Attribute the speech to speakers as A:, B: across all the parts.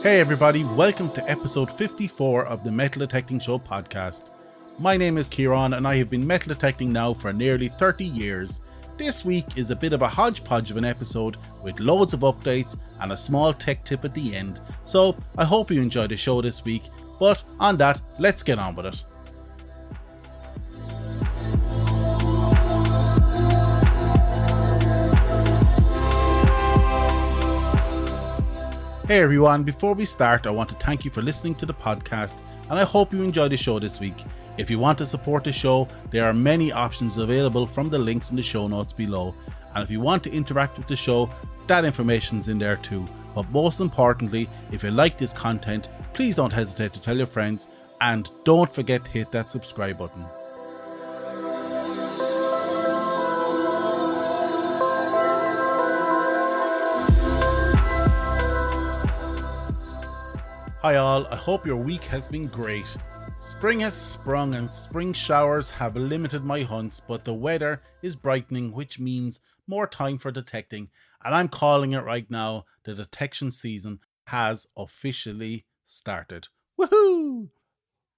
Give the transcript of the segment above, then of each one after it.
A: Hey everybody, welcome to episode 54 of the Metal Detecting Show podcast. My name is Ciaran and I have been metal detecting now for nearly 30 years. This week is a bit of a hodgepodge of an episode with loads of updates and a small tech tip at the end, so I hope you enjoy the show this week, but on that, let's get on with it. Hey everyone, before we start, I want to thank you for listening to the podcast and I hope you enjoy the show this week. If you want to support the show, there are many options available from the links in the show notes below. And if you want to interact with the show, that information's in there too. But most importantly, if you like this content, please don't hesitate to tell your friends and don't forget to hit that subscribe button. Hi all, I hope your week has been great. Spring has sprung and spring showers have limited my hunts, but the weather is brightening, which means more time for detecting, and I'm calling it right now, the detection season has officially started. Woohoo!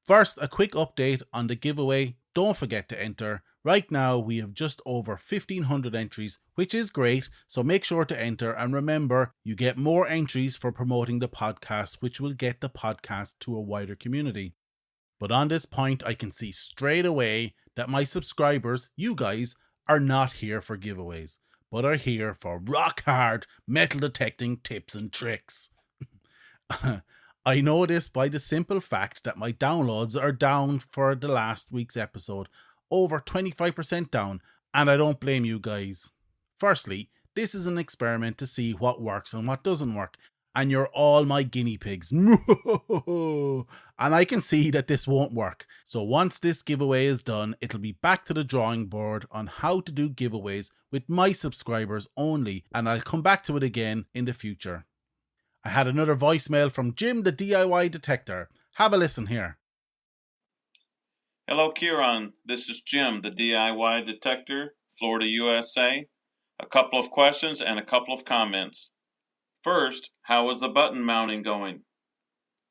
A: First, a quick update on the giveaway. Don't forget to enter. Right now, we have just over 1,500 entries, which is great, so make sure to enter. And remember, you get more entries for promoting the podcast, which will get the podcast to a wider community. But on this point, I can see straight away that my subscribers, you guys, are not here for giveaways, but are here for rock hard metal detecting tips and tricks. I know this by the simple fact that my downloads are down for the last week's episode, over 25% down, and I don't blame you guys. Firstly, this is an experiment to see what works and what doesn't work, and you're all my guinea pigs. And I can see that this won't work. So once this giveaway is done, it'll be back to the drawing board on how to do giveaways with my subscribers only, and I'll come back to it again in the future. I had another voicemail from Jim, the DIY detector. Have a listen here.
B: Hello, Ciaran. This is Jim, the DIY detector, Florida, USA. A couple of questions and a couple of comments. First, how is the button mounting going?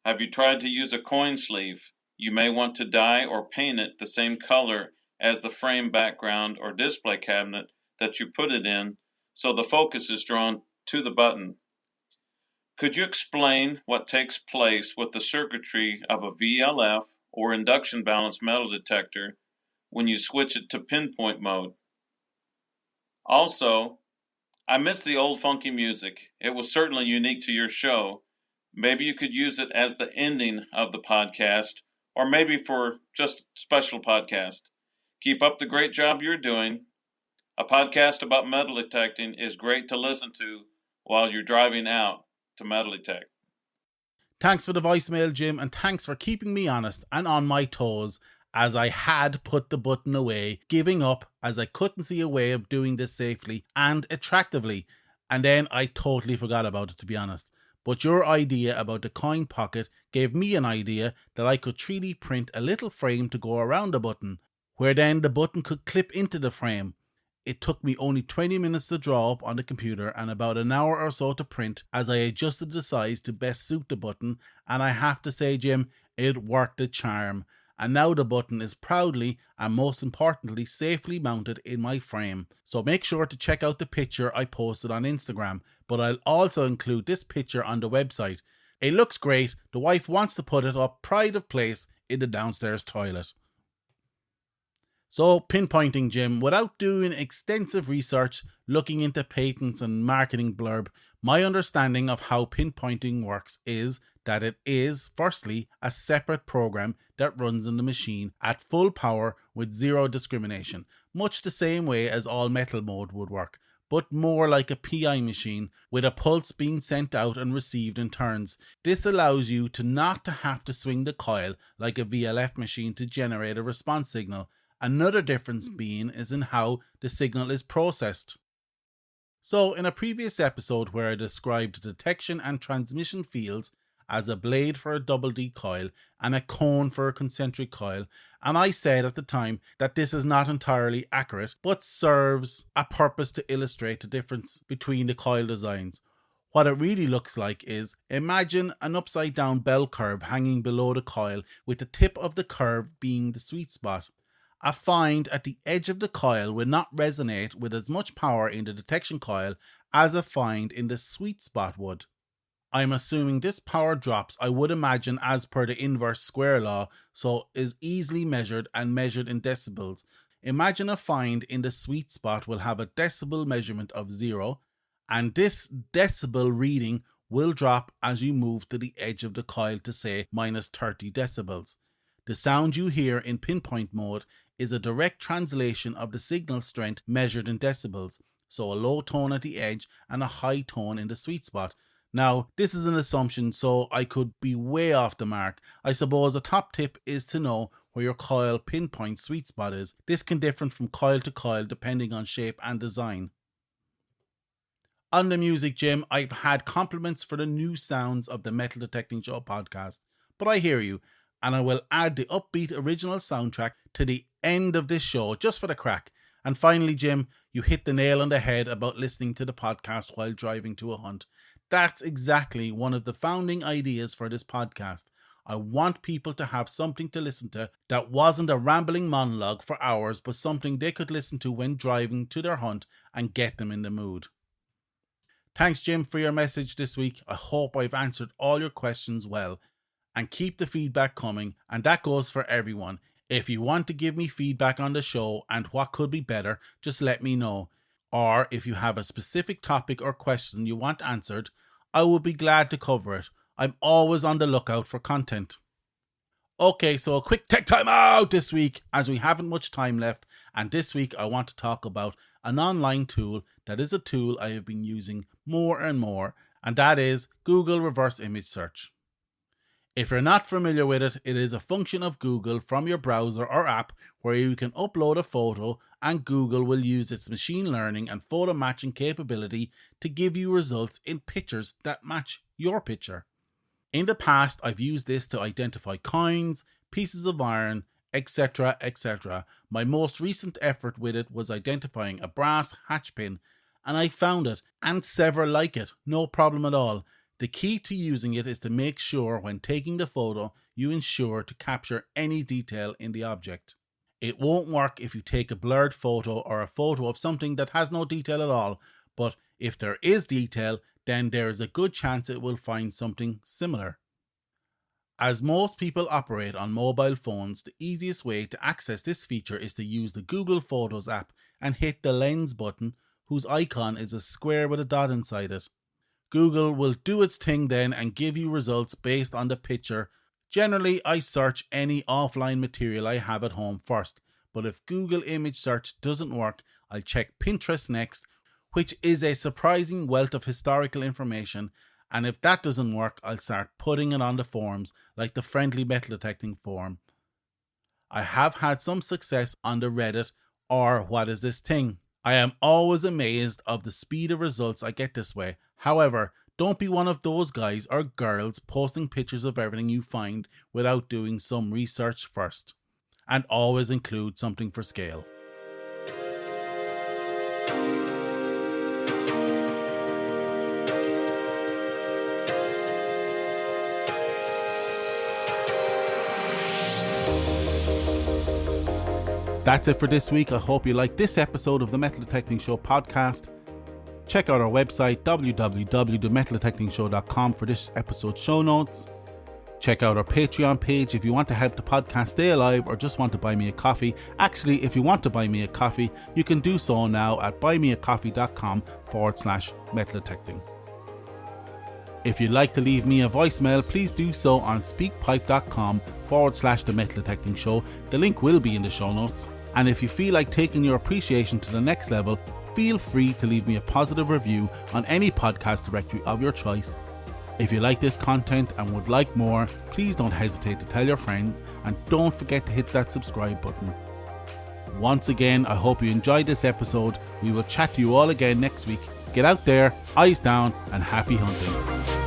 B: Have you tried to use a coin sleeve? You may want to dye or paint it the same color as the frame background or display cabinet that you put it in, so the focus is drawn to the button. Could you explain what takes place with the circuitry of a VLF or induction balanced metal detector when you switch it to pinpoint mode? Also, I miss the old funky music. It was certainly unique to your show. Maybe you could use it as the ending of the podcast, or maybe for just special podcast. Keep up the great job you're doing. A podcast about metal detecting is great to listen to while you're driving out to metal detect.
A: Thanks for the voicemail, Jim, and thanks for keeping me honest and on my toes, as I had put the button away, giving up as I couldn't see a way of doing this safely and attractively, and then I totally forgot about it, to be honest. But your idea about the coin pocket gave me an idea that I could 3D print a little frame to go around the button, where then the button could clip into the frame. It took me only 20 minutes to draw up on the computer and about an hour or so to print as I adjusted the size to best suit the button, and I have to say, Jim, it worked a charm. And now the button is proudly and most importantly safely mounted in my frame. So make sure to check out the picture I posted on Instagram, but I'll also include this picture on the website. It looks great. The wife wants to put it up pride of place in the downstairs toilet. So, pinpointing, Jim, without doing extensive research, looking into patents and marketing blurb, my understanding of how pinpointing works is that it is, firstly, a separate program that runs in the machine at full power with zero discrimination, much the same way as all metal mode would work, but more like a PI machine with a pulse being sent out and received in turns. This allows you to not to have to swing the coil like a VLF machine to generate a response signal. Another difference being is in how the signal is processed. So in a previous episode where I described detection and transmission fields as a blade for a double D coil and a cone for a concentric coil, and I said at the time that this is not entirely accurate but serves a purpose to illustrate the difference between the coil designs. What it really looks like is, imagine an upside down bell curve hanging below the coil with the tip of the curve being the sweet spot. A find at the edge of the coil will not resonate with as much power in the detection coil as a find in the sweet spot would. I'm assuming this power drops, I would imagine, as per the inverse square law, so is easily measured and measured in decibels. Imagine a find in the sweet spot will have a decibel measurement of 0, and this decibel reading will drop as you move to the edge of the coil to say minus 30 decibels. The sound you hear in pinpoint mode is a direct translation of the signal strength measured in decibels, so a low tone at the edge and a high tone in the sweet spot. Now, this is an assumption, so I could be way off the mark. I suppose a top tip is to know where your coil pinpoint sweet spot is. This can differ from coil to coil depending on shape and design. On the music, Jim, I've had compliments for the new sounds of the Metal Detecting Show podcast, but I hear you, and I will add the upbeat original soundtrack to the end of this show just for the crack. And finally, Jim, you hit the nail on the head about listening to the podcast while driving to a hunt. That's exactly one of the founding ideas for this podcast. I want people to have something to listen to that wasn't a rambling monologue for hours, but something they could listen to when driving to their hunt and get them in the mood. Thanks, Jim, for your message this week. I hope I've answered all your questions well. And keep the feedback coming, and that goes for everyone. If you want to give me feedback on the show and what could be better, just let me know. Or if you have a specific topic or question you want answered, I will be glad to cover it. I'm always on the lookout for content. Okay, so a quick tech time out this week as we haven't much time left, and this week I want to talk about an online tool that is a tool I have been using more and more, and that is Google Reverse Image Search. If you're not familiar with it, it is a function of Google from your browser or app where you can upload a photo and Google will use its machine learning and photo matching capability to give you results in pictures that match your picture. In the past, I've used this to identify coins, pieces of iron, etc., etc. My most recent effort with it was identifying a brass hatch pin, and I found it and several like it, no problem at all. The key to using it is to make sure when taking the photo, you ensure to capture any detail in the object. It won't work if you take a blurred photo or a photo of something that has no detail at all, but if there is detail, then there is a good chance it will find something similar. As most people operate on mobile phones, the easiest way to access this feature is to use the Google Photos app and hit the lens button, whose icon is a square with a dot inside it. Google will do its thing then and give you results based on the picture. Generally, I search any offline material I have at home first, but if Google Image Search doesn't work, I'll check Pinterest next, which is a surprising wealth of historical information, and if that doesn't work, I'll start putting it on the forums, like the Friendly Metal Detecting forum. I have had some success on the Reddit, or What Is This Thing? I am always amazed of the speed of results I get this way. However, don't be one of those guys or girls posting pictures of everything you find without doing some research first. And always include something for scale. That's it for this week. I hope you liked this episode of the Metal Detecting Show podcast. Check out our website www.metaldetectingshow.com for this episode's show notes. Check out our Patreon page if you want to help the podcast stay alive or just want to buy me a coffee. Actually, if you want to buy me a coffee, you can do so now at buymeacoffee.com/metaldetecting. If you'd like to leave me a voicemail, please do so on speakpipe.com/The Metal Detecting Show. The link will be in the show notes. And if you feel like taking your appreciation to the next level, feel free to leave me a positive review on any podcast directory of your choice. If you like this content and would like more, please don't hesitate to tell your friends and don't forget to hit that subscribe button. Once again, I hope you enjoyed this episode. We will chat to you all again next week. Get out there, eyes down, and happy hunting.